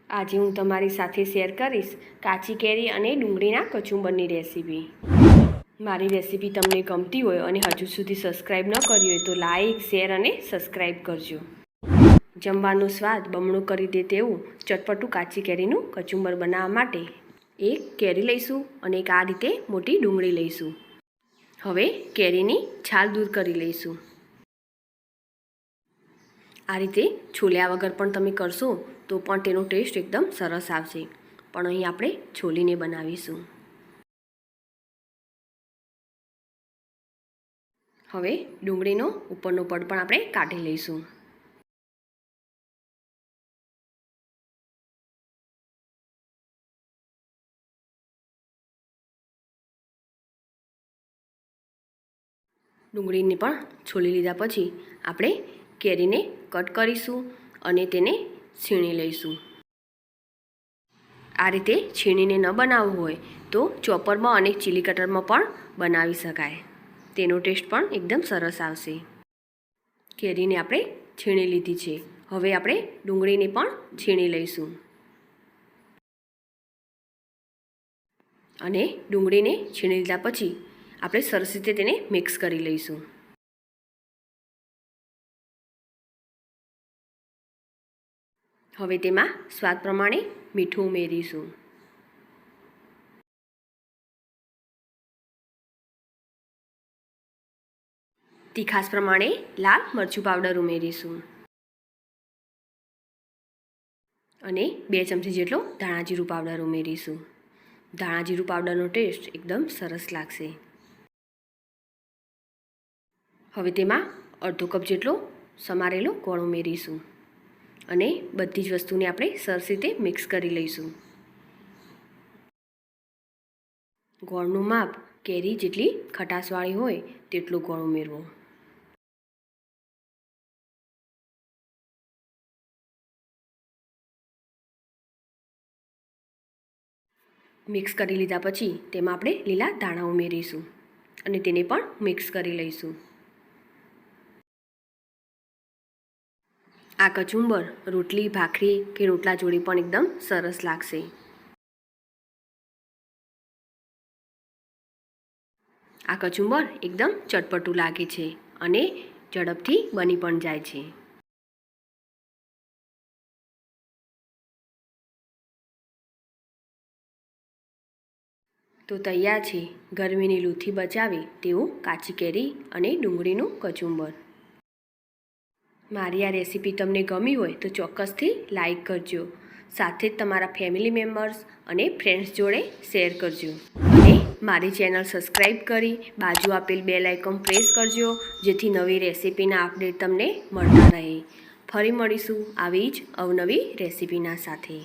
આજે હું તમારી સાથે શેર કરીશ કાચી કેરી અને ડુંગળીના કચુંબરની રેસીપી। મારી રેસીપી તમને ગમતી હોય અને હજુ સુધી સબસ્ક્રાઈબ ન કરી હોય તો લાઈક, શેર અને સબસ્ક્રાઈબ કરજો। જમવાનો સ્વાદ બમણો કરી દે તેવું ચટપટું કાચી કેરીનું કચુંબર બનાવવા માટે એક કેરી લઈશું અને એક આ રીતે મોટી ડુંગળી લઈશું। હવે કેરીની છાલ દૂર કરી લઈશું। આ રીતે છોલ્યા વગર પણ તમે કરશો તો પણ તેનો ટેસ્ટ એકદમ સરસ આવશે, પણ અહીં આપણે છોલીને બનાવીશું। હવે ડુંગળીનો ઉપરનો પડ પણ આપણે કાઢી લઈશું। ડુંગળીને પણ છોલી લીધા પછી આપણે કેરીને કટ કરીશું અને તેને છીણી લઈશું। આ રીતે છીણીને ન બનાવવું હોય તો ચોપરમાં અને ચીલી કટરમાં પણ બનાવી શકાય, તેનો ટેસ્ટ પણ એકદમ સરસ આવશે। કેરીને આપણે છીણી લીધી છે, હવે આપણે ડુંગળીને પણ છીણી લઈશું અને ડુંગળીને છીણી લીધા પછી આપણે સરસ રીતે તેને મિક્સ કરી લઈશું। હવે તેમાં સ્વાદ પ્રમાણે મીઠું ઉમેરીશું। તીખાસ પ્રમાણે લાલ મરચું પાવડર ઉમેરીશું અને 2 ચમચી જેટલો ધાણા જીરું પાવડર ઉમેરીશું। ધાણા જીરું પાવડરનો ટેસ્ટ એકદમ સરસ લાગશે। હવે તેમાં અડધો કપ જેટલો સમારેલો ગોળ ઉમેરીશું અને બધી જ વસ્તુને આપણે સરસ રીતે મિક્સ કરી લઈશું। ગોળનું માપ કેરી જેટલી ખટાશવાળી હોય તેટલો ગોળ ઉમેરવો। મિક્સ કરી લીધા પછી તેમાં આપણે લીલા ધાણા ઉમેરીશું અને તેને પણ મિક્સ કરી લઈશું। આ કચુંબર રોટલી, ભાખરી કે રોટલા જોડે પણ એકદમ સરસ લાગશે। આ કચુંબર એકદમ ચટપટું લાગે છે અને ઝડપથી બની પણ જાય છે। તો તૈયાર છે ગરમીની લૂથી બચાવે તેવું કાચી કેરી અને ડુંગળીનું કચુંબર। મારી આ રેસીપી તમને ગમી હોય તો ચોક્કસથી લાઈક કરજો, સાથે જ તમારા ફેમિલી મેમ્બર્સ અને ફ્રેન્ડ્સ જોડે શેર કરજો અને મારી ચેનલ સબસ્ક્રાઈબ કરી બાજુ આપેલ બેલ આઇકન પ્રેસ કરજો, જેથી નવી રેસીપીના અપડેટ તમને મળતા રહે। ફરી મળીશું આવી જ અવનવી રેસીપીના સાથે।